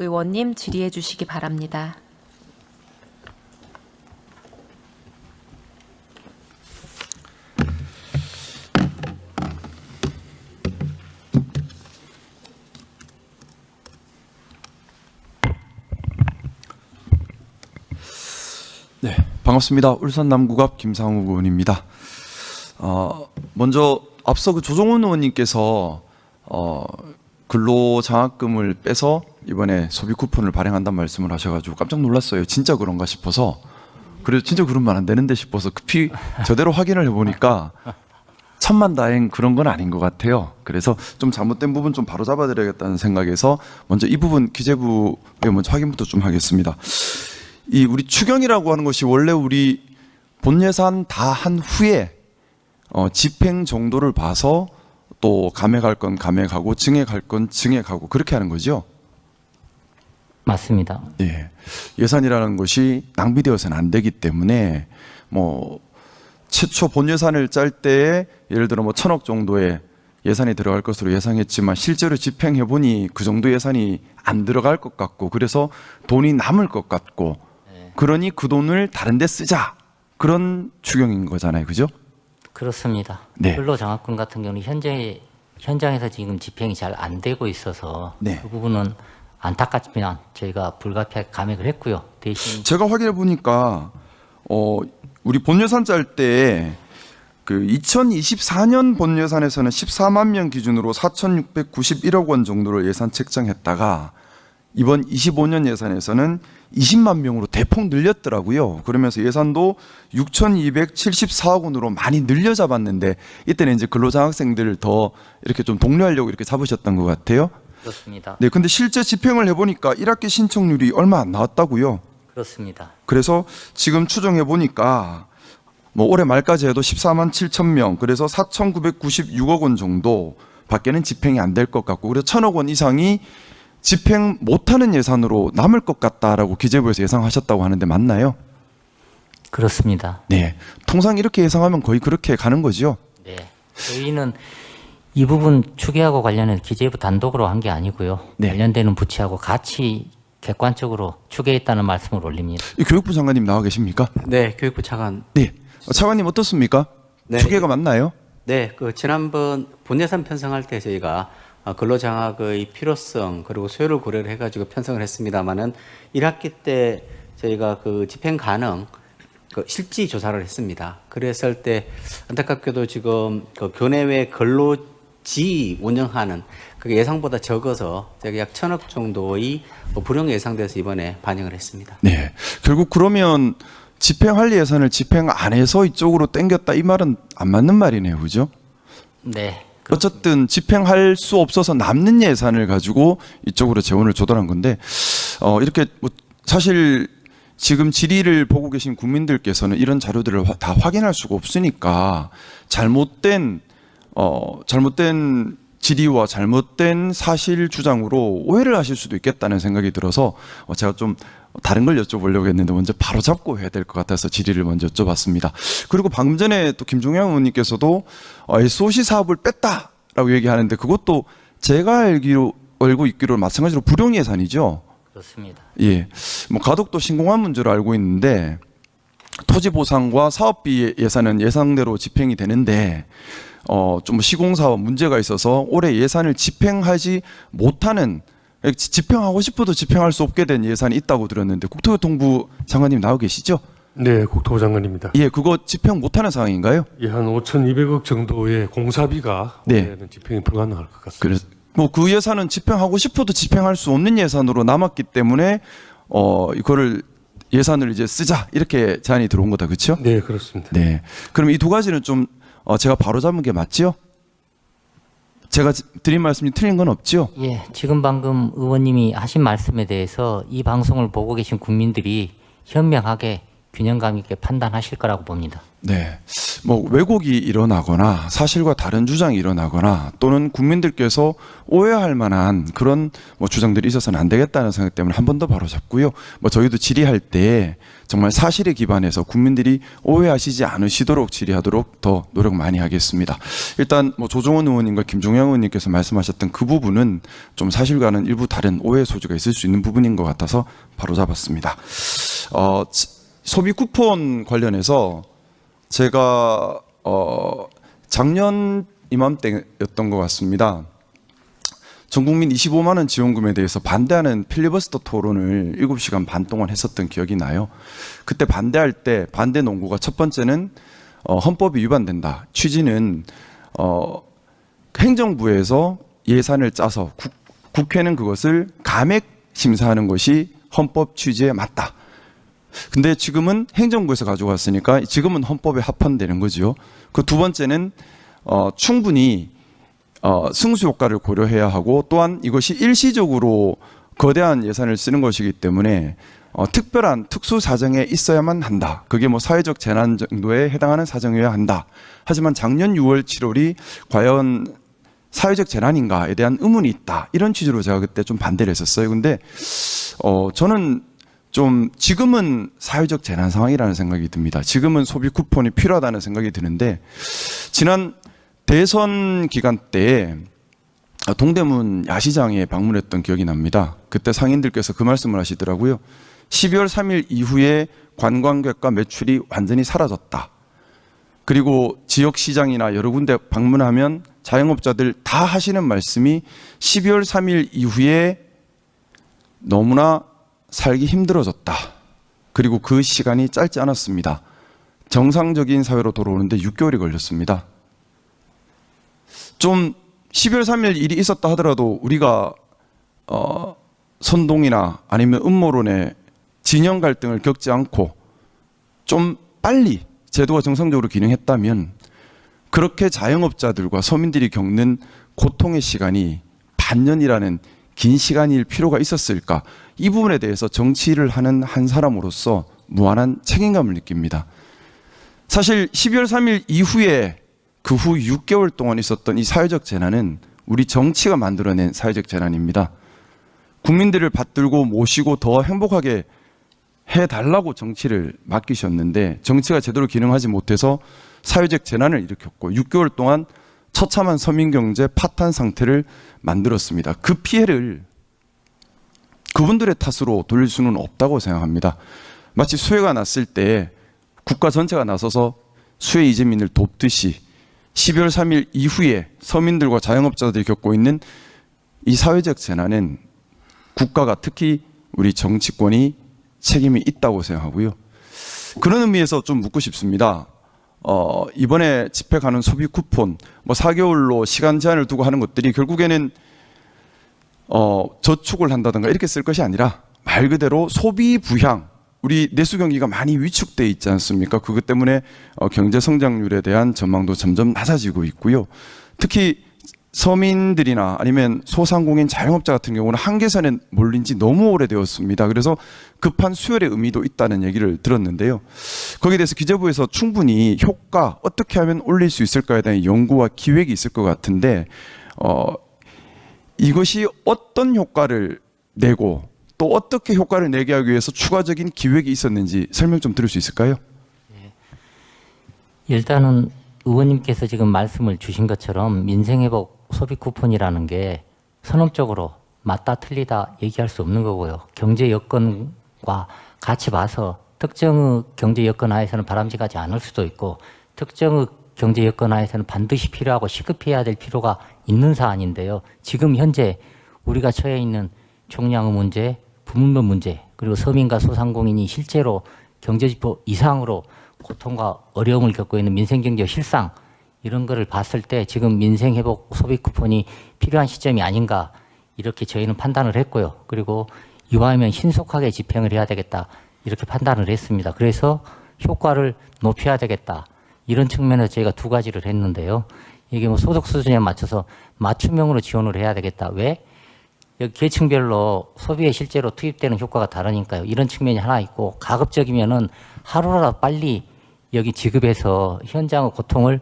의원님 질의해 주시기 바랍니다. 네, 반갑습니다. 울산 남구갑 김상욱 의원입니다. 먼저 앞서 그 조정훈 의원님께서 근로장학금을 빼서 이번에 소비 쿠폰을 발행한다는 말씀을 하셔가지고 깜짝 놀랐어요. 진짜 그런가 싶어서. 그래서 진짜 그러면 안 되는데 싶어서 급히 저대로 확인을 해보니까 천만다행 그런 건 아닌 것 같아요. 그래서 좀 잘못된 부분 좀 바로 잡아드려야겠다는 생각에서 먼저 이 부분 기재부에 먼저 확인부터 좀 하겠습니다. 이 우리 추경이라고 하는 것이 원래 우리 본 예산 다 한 후에 집행 정도를 봐서 또 감액할 건 감액하고 증액할 건 증액하고 그렇게 하는 거죠. 맞습니다. 예. 예산이라는 것이 낭비되어서는 안 되기 때문에 뭐 최초 본 예산을 짤 때에 예를 들어 뭐 1,000억 정도의 예산이 들어갈 것으로 예상했지만 실제로 집행해 보니 그 정도 예산이 안 들어갈 것 같고 그래서 돈이 남을 것 같고 그러니 그 돈을 다른 데 쓰자. 그런 추경인 거잖아요. 그죠? 그렇습니다. 네. 근로장학금 같은 경우는 현장에서 지금 집행이 잘 안 되고 있어서 네. 그 부분은 안타깝지만 저희가 불가피하게 감액을 했고요. 대신 제가 확인해 보니까 우리 본 예산 짤 때 그 2024년 본 예산에서는 14만 명 기준으로 4,691억 원 정도를 예산 책정했다가 이번 25년 예산에서는 20만 명으로 대폭 늘렸더라고요. 그러면서 예산도 6,274억 원으로 많이 늘려 잡았는데 이때는 이제 근로장학생들을 더 이렇게 좀 독려하려고 이렇게 잡으셨던 것 같아요. 그렇습니다. 네, 근데 실제 집행을 해보니까 1학기 신청률이 얼마 안 나왔다고요. 그렇습니다. 그래서 지금 추정해 보니까 뭐 올해 말까지 해도 14만 7천 명, 그래서 4,996억 원 정도 밖에는 집행이 안 될 것 같고, 그래서 1,000억 원 이상이 집행 못하는 예산으로 남을 것 같다라고 기재부에서 예상하셨다고 하는데 맞나요? 그렇습니다. 네, 통상 이렇게 예상하면 거의 그렇게 가는 거죠. 네. 저희는 이 부분 추계하고 관련해서 기재부 단독으로 한 게 아니고요. 네. 관련되는 부처하고 같이 객관적으로 추계했다는 말씀을 올립니다. 이 교육부 장관님 나와 계십니까? 네, 교육부 차관. 네, 차관님 어떻습니까? 네. 추계가 맞나요? 네, 그 지난번 본예산 편성할 때 저희가 근로장학의 필요성 그리고 수요를 고려를 해가지고 편성을 했습니다만은 1학기 때 저희가 그 집행 가능 그 실지 조사를 했습니다. 그랬을 때 안타깝게도 지금 그 교내외 근로지 운영하는 그게 예상보다 적어서 저희가 약 1,000억 정도의 불용 예상돼서 이번에 반영을 했습니다. 네, 결국 그러면 집행할 예산을 집행 안 해서 이쪽으로 땡겼다 이 말은 안 맞는 말이네요, 그죠? 네. 어쨌든 집행할 수 없어서 남는 예산을 가지고 이쪽으로 재원을 조달한 건데 이렇게 뭐 사실 지금 질의를 보고 계신 국민들께서는 이런 자료들을 다 확인할 수가 없으니까 잘못된 질의와 잘못된 사실 주장으로 오해를 하실 수도 있겠다는 생각이 들어서 제가 좀 다른 걸 여쭤보려고 했는데 먼저 바로 잡고 해야 될 것 같아서 질의를 먼저 여쭤봤습니다. 그리고 방금 전에 또 김종영 의원님께서도 SOC 사업을 뺐다라고 얘기하는데 그것도 제가 알고 있기로 마찬가지로 불용 예산이죠. 그렇습니다. 예, 뭐 가덕도 신공한 문제로 알고 있는데 토지 보상과 사업비 예산은 예상대로 집행이 되는데 좀 시공사업 문제가 있어서 올해 예산을 집행하지 못하는 집행하고 싶어도 집행할 수 없게 된 예산이 있다고 들었는데 국토교통부 장관님 나오 계시죠? 네, 국토부 장관입니다. 예, 그거 집행 못하는 상황인가요? 예, 한 5,200억 정도의 공사비가 네. 올해는 집행이 불가능할 것 같습니다. 그래서 뭐 그 예산은 집행하고 싶어도 집행할 수 없는 예산으로 남았기 때문에 이거를 예산을 이제 쓰자 이렇게 제안이 들어온 거다, 그렇죠? 네, 그렇습니다. 네. 그럼 이 두 가지는 좀 제가 바로 잡은 게 맞죠? 제가 드린 말씀이 틀린 건 없죠? 예, 지금 방금 의원님이 하신 말씀에 대해서 이 방송을 보고 계신 국민들이 현명하게 균형감 있게 판단하실 거라고 봅니다. 네. 뭐 왜곡이 일어나거나 사실과 다른 주장이 일어나거나 또는 국민들께서 오해할 만한 그런 뭐 주장들이 있어서는 안 되겠다는 생각 때문에 한 번 더 바로잡고요. 뭐 저희도 질의할 때 정말 사실에 기반해서 국민들이 오해하시지 않으시도록 질의하도록 더 노력 많이 하겠습니다. 일단 뭐 조정원 의원님과 김종영 의원님께서 말씀하셨던 그 부분은 좀 사실과는 일부 다른 오해 소지가 있을 수 있는 부분인 것 같아서 바로잡았습니다. 소비 쿠폰 관련해서 제가 작년 이맘때였던 것 같습니다. 전 국민 25만 원 지원금에 대해서 반대하는 필리버스터 토론을 7시간 반 동안 했었던 기억이 나요. 그때 반대할 때 반대 논구가 첫 번째는 헌법이 위반된다. 취지는 행정부에서 예산을 짜서 국회는 그것을 감액 심사하는 것이 헌법 취지에 맞다. 근데 지금은 행정부에서 가져갔으니까 지금은 헌법에 합헌되는 거죠. 그 두 번째는 충분히 승수 효과를 고려해야 하고 또한 이것이 일시적으로 거대한 예산을 쓰는 것이기 때문에 특별한 특수 사정에 있어야만 한다. 그게 뭐 사회적 재난 정도에 해당하는 사정이어야 한다. 하지만 작년 6월, 7월이 과연 사회적 재난인가에 대한 의문이 있다. 이런 취지로 제가 그때 좀 반대를 했었어요. 근데 저는 좀 지금은 사회적 재난 상황이라는 생각이 듭니다. 지금은 소비 쿠폰이 필요하다는 생각이 드는데 지난 대선 기간 때 동대문 야시장에 방문했던 기억이 납니다. 그때 상인들께서 그 말씀을 하시더라고요. 12월 3일 이후에 관광객과 매출이 완전히 사라졌다. 그리고 지역시장이나 여러 군데 방문하면 자영업자들 다 하시는 말씀이 12월 3일 이후에 너무나 살기 힘들어졌다. 그리고 그 시간이 짧지 않았습니다. 정상적인 사회로 돌아오는데 6개월이 걸렸습니다. 좀 12월 3일 일이 있었다 하더라도 우리가 선동이나 아니면 음모론의 진영 갈등을 겪지 않고 좀 빨리 제도가 정상적으로 기능했다면 그렇게 자영업자들과 서민들이 겪는 고통의 시간이 반년이라는 긴 시간일 필요가 있었을까? 이 부분에 대해서 정치를 하는 한 사람으로서 무한한 책임감을 느낍니다. 사실 12월 3일 이후에 그 후 6개월 동안 있었던 이 사회적 재난은 우리 정치가 만들어낸 사회적 재난입니다. 국민들을 받들고 모시고 더 행복하게 해달라고 정치를 맡기셨는데 정치가 제대로 기능하지 못해서 사회적 재난을 일으켰고 6개월 동안 처참한 서민경제 파탄 상태를 만들었습니다. 그 피해를 그분들의 탓으로 돌릴 수는 없다고 생각합니다. 마치 수해가 났을 때 국가 전체가 나서서 수해 이재민을 돕듯이 12월 3일 이후에 서민들과 자영업자들이 겪고 있는 이 사회적 재난은 국가가 특히 우리 정치권이 책임이 있다고 생각하고요. 그런 의미에서 좀 묻고 싶습니다. 이번에 집회 가는 소비 쿠폰, 뭐 4개월로 시간 제한을 두고 하는 것들이 결국에는 저축을 한다든가 이렇게 쓸 것이 아니라 말 그대로 소비 부향, 우리 내수 경기가 많이 위축돼 있지 않습니까? 그것 때문에 경제 성장률에 대한 전망도 점점 낮아지고 있고요. 특히 서민들이나 아니면 소상공인 자영업자 같은 경우는 한계선에 몰린 지 너무 오래되었습니다. 그래서 급한 수혈의 의미도 있다는 얘기를 들었는데요. 거기에 대해서 기재부에서 충분히 효과 어떻게 하면 올릴 수 있을까에 대한 연구와 기획이 있을 것 같은데 이것이 어떤 효과를 내고 또 어떻게 효과를 내게 하기 위해서 추가적인 기획이 있었는지 설명 좀 들을 수 있을까요? 일단은 의원님께서 지금 말씀을 주신 것처럼 민생회복 소비 쿠폰이라는 게 선언적으로 맞다 틀리다 얘기할 수 없는 거고요. 경제 여건과 같이 봐서 특정의 경제 여건 하에서는 바람직하지 않을 수도 있고 특정의 경제 여건 하에서는 반드시 필요하고 시급해야 될 필요가 있는 사안인데요. 지금 현재 우리가 처해 있는 총량의 문제, 부문명 문제, 그리고 서민과 소상공인이 실제로 경제지표 이상으로 고통과 어려움을 겪고 있는 민생경제 실상 이런 거를 봤을 때 지금 민생회복 소비 쿠폰이 필요한 시점이 아닌가 이렇게 저희는 판단을 했고요. 그리고 이왕이면 신속하게 집행을 해야 되겠다 이렇게 판단을 했습니다. 그래서 효과를 높여야 되겠다 이런 측면에서 저희가 두 가지를 했는데요. 이게 뭐 소득 수준에 맞춰서 맞춤형으로 지원을 해야 되겠다. 왜? 여기 계층별로 소비에 실제로 투입되는 효과가 다르니까요. 이런 측면이 하나 있고 가급적이면은 하루라도 빨리 여기 지급해서 현장의 고통을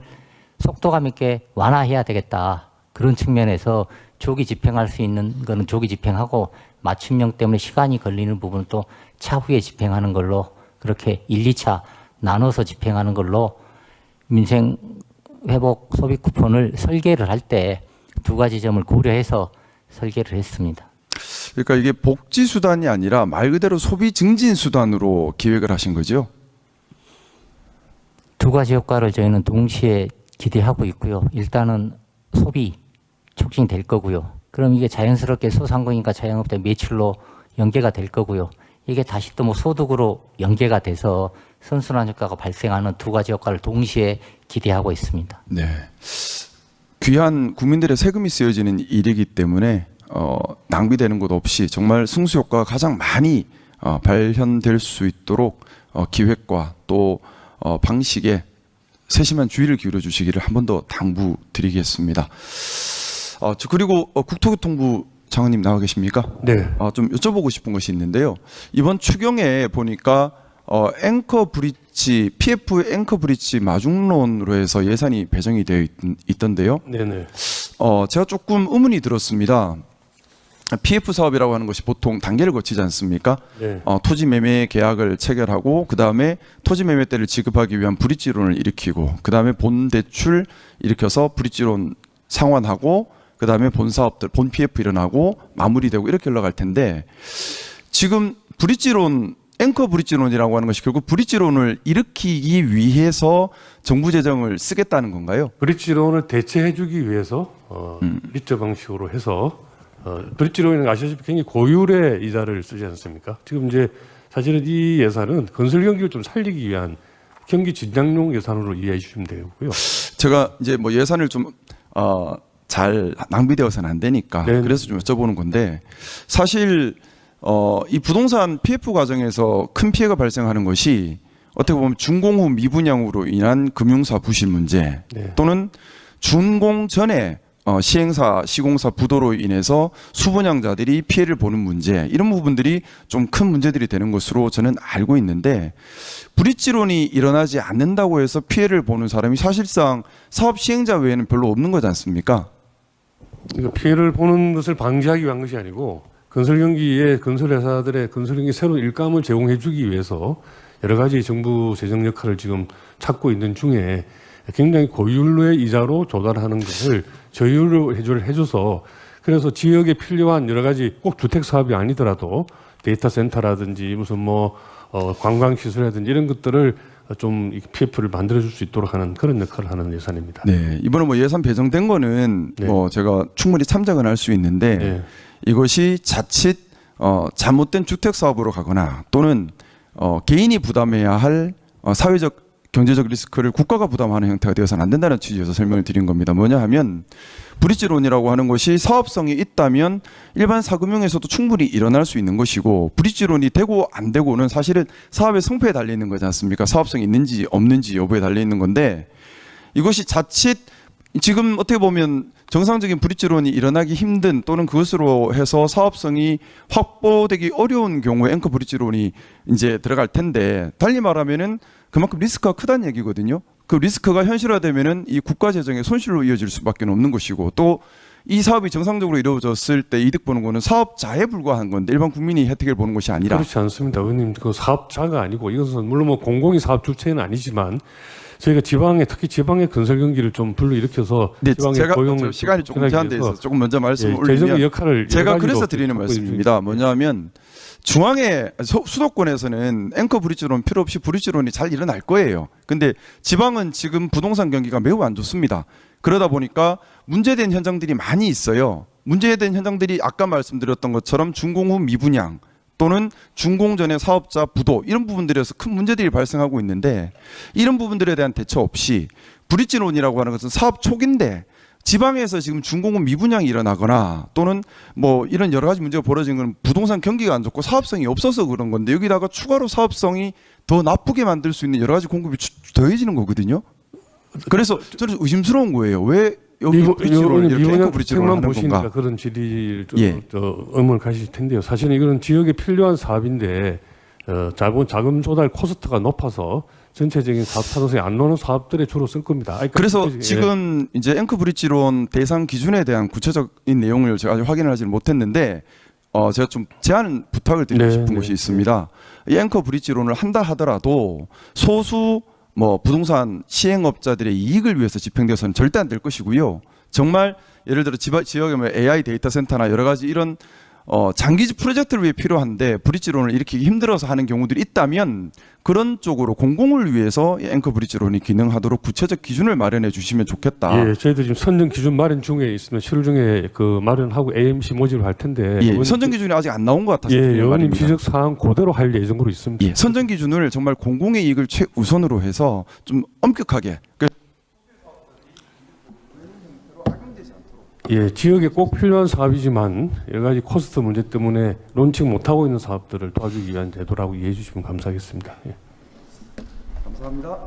속도감 있게 완화해야 되겠다. 그런 측면에서 조기 집행할 수 있는 거는 조기 집행하고 맞춤형 때문에 시간이 걸리는 부분은 또 차후에 집행하는 걸로 그렇게 1, 2차 나눠서 집행하는 걸로 민생 회복 소비 쿠폰을 설계를 할 때 두 가지 점을 고려해서 설계를 했습니다. 그러니까 이게 복지 수단이 아니라 말 그대로 소비 증진 수단으로 기획을 하신 거죠? 두 가지 효과를 저희는 동시에 기대하고 있고요. 일단은 소비 촉진될 거고요. 그럼 이게 자연스럽게 소상공인과 자영업자 매출로 연계가 될 거고요. 이게 다시 또 뭐 소득으로 연계가 돼서 선순환 효과가 발생하는 두 가지 효과를 동시에 기대하고 있습니다. 네. 귀한 국민들의 세금이 쓰여지는 일이기 때문에 낭비되는 것 없이 정말 승수 효과가 가장 많이 발현될 수 있도록 기획과 또 방식에 세심한 주의를 기울여 주시기를 한 번 더 당부드리겠습니다. 그리고 국토교통부 장관님 나와 계십니까? 네. 좀 여쭤보고 싶은 것이 있는데요. 이번 추경에 보니까 앵커 브릿지, PF 앵커 브릿지 마중론으로 해서 예산이 배정이 되어 있던데요. 네네. 제가 조금 의문이 들었습니다. PF 사업이라고 하는 것이 보통 단계를 거치지 않습니까? 네. 토지 매매 계약을 체결하고 그 다음에 토지 매매 때를 지급하기 위한 브릿지론을 일으키고 그 다음에 본 대출 일으켜서 브릿지론 상환하고 그 다음에 본 사업들, 본 PF 일어나고 마무리되고 이렇게 흘러갈 텐데 지금 브릿지론 앵커 브릿지론이라고 하는 것이 결국 브릿지론을 일으키기 위해서 정부 재정을 쓰겠다는 건가요? 브릿지론을 대체해주기 위해서 리처 방식으로 해서 브릿지론은 아시다시피 굉장히 고율의 이자를 쓰지 않습니까? 지금 이제 사실은 이 예산은 건설 경기를 좀 살리기 위한 경기 진작용 예산으로 이해해 주시면 되고요. 제가 이제 뭐 예산을 좀 잘 낭비되어서는 안 되니까 네. 그래서 좀 여쭤보는 건데 사실 이 부동산 PF 과정에서 큰 피해가 발생하는 것이 어떻게 보면 준공 후 미분양으로 인한 금융사 부실 문제 네. 또는 준공 전에 시행사, 시공사 부도로 인해서 수분양자들이 피해를 보는 문제 이런 부분들이 좀 큰 문제들이 되는 것으로 저는 알고 있는데 브릿지론이 일어나지 않는다고 해서 피해를 보는 사람이 사실상 사업 시행자 외에는 별로 없는 거지 않습니까? 그러니까 피해를 보는 것을 방지하기 위한 것이 아니고 건설 경기에 건설 회사들의 건설 경기 새로운 일감을 제공해주기 위해서 여러 가지 정부 재정 역할을 지금 찾고 있는 중에 굉장히 고율로의 이자로 조달하는 것을 저율로 해줘서 그래서 지역에 필요한 여러 가지 꼭 주택 사업이 아니더라도 데이터 센터라든지 무슨 뭐 관광 시설이라든지 이런 것들을 좀 PF를 만들어줄 수 있도록 하는 그런 역할을 하는 예산입니다. 네, 이번에 뭐 예산 배정된 거는 네. 뭐 제가 충분히 참작은 할 수 있는데 네. 이것이 자칫 잘못된 주택 사업으로 가거나 또는 개인이 부담해야 할 사회적 경제적 리스크를 국가가 부담하는 형태가 되어서는 안 된다는 취지에서 설명을 드린 겁니다. 뭐냐 하면 브릿지론이라고 하는 것이 사업성이 있다면 일반 사금융에서도 충분히 일어날 수 있는 것이고 브릿지론이 되고 안 되고는 사실은 사업의 성패에 달려있는 거지 않습니까? 사업성이 있는지 없는지 여부에 달려있는 건데 이것이 자칫 지금 어떻게 보면 정상적인 브릿지론이 일어나기 힘든 또는 그것으로 해서 사업성이 확보되기 어려운 경우에 앵커 브릿지론이 이제 들어갈 텐데 달리 말하면은 그만큼 리스크가 크다는 얘기거든요. 그 리스크가 현실화되면은 이 국가 재정의 손실로 이어질 수밖에 없는 것이고 또 이 사업이 정상적으로 이루어졌을 때 이득 보는 거는 사업자에 불과한 건데 일반 국민이 혜택을 보는 것이 아니라 그렇지 않습니다. 의원님 그 사업자가 아니고 이것은 물론 뭐 공공이 사업 주체는 아니지만 저희가 지방에 특히 지방의 건설 경기를 좀 불러일으켜서 네, 지방의 제가 고용을 시간이 조금 확인하기 제한돼 위해서 있어서 조금 먼저 말씀을 재정의 올리면 역할을 제가 여러 그래서 가지로 드리는 갖고 말씀입니다. 뭐냐면 중앙에 수도권에서는 앵커 브릿지론 필요 없이 브릿지론이 잘 일어날 거예요. 근데 지방은 지금 부동산 경기가 매우 안 좋습니다. 그러다 보니까 문제된 현장들이 많이 있어요. 문제된 현장들이 아까 말씀드렸던 것처럼 준공 후 미분양 또는 준공 전에 사업자 부도 이런 부분들에서 큰 문제들이 발생하고 있는데 이런 부분들에 대한 대처 없이 브릿지론이라고 하는 것은 사업 초기인데 지방에서 지금 준공 후 미분양이 일어나거나 또는 뭐 이런 여러 가지 문제가 벌어진 건 부동산 경기가 안 좋고 사업성이 없어서 그런 건데 여기다가 추가로 사업성이 더 나쁘게 만들 수 있는 여러 가지 공급이 더해지는 거거든요. 그래서 저는 의심스러운 거예요. 왜 여기 브릿지로를 이렇게 앵커 브릿지로를 만 하는 보시니까 건가? 그런 질의 예. 의문을 가지실 텐데요. 사실은 이건 지역에 필요한 사업인데 자금 조달 코스트가 높아서 전체적인 사업 타당성이 안 나오는 사업들에 주로 쓸 겁니다. 그래서 예. 지금 이제 앵커 브릿지론 대상 기준에 대한 구체적인 내용을 제가 아직 확인을 하지 못했는데 제가 좀 제안 부탁을 드리고 네, 싶은 네, 것이 있습니다. 이 앵커 브릿지론을 한다 하더라도 소수 뭐 부동산 시행업자들의 이익을 위해서 집행되어서는 절대 안 될 것이고요. 정말 예를 들어 지역에 뭐 AI 데이터 센터나 여러 가지 이런 장기 프로젝트를 위해 필요한데 브릿지론을 일으키기 힘들어서 하는 경우들이 있다면 그런 쪽으로 공공을 위해서 이 앵커 브릿지론이 기능하도록 구체적 기준을 마련해 주시면 좋겠다. 예, 저희도 지금 선정 기준 마련 중에 있으면 7월 중에 그 마련하고 AMC 모집을 할 텐데 예, 선정 기준이 아직 안 나온 것 같아서 예, 드리는 의원님 말입니다. 지적 사항 그대로 할 예정으로 있습니다. 예, 선정 기준을 정말 공공의 이익을 최우선으로 해서 좀 엄격하게 예, 지역에 꼭 필요한 사업이지만 여러 가지 코스트 문제 때문에 론칭 못하고 있는 사업들을 도와주기 위한 제도라고 이해해 주시면 감사하겠습니다. 예. 감사합니다.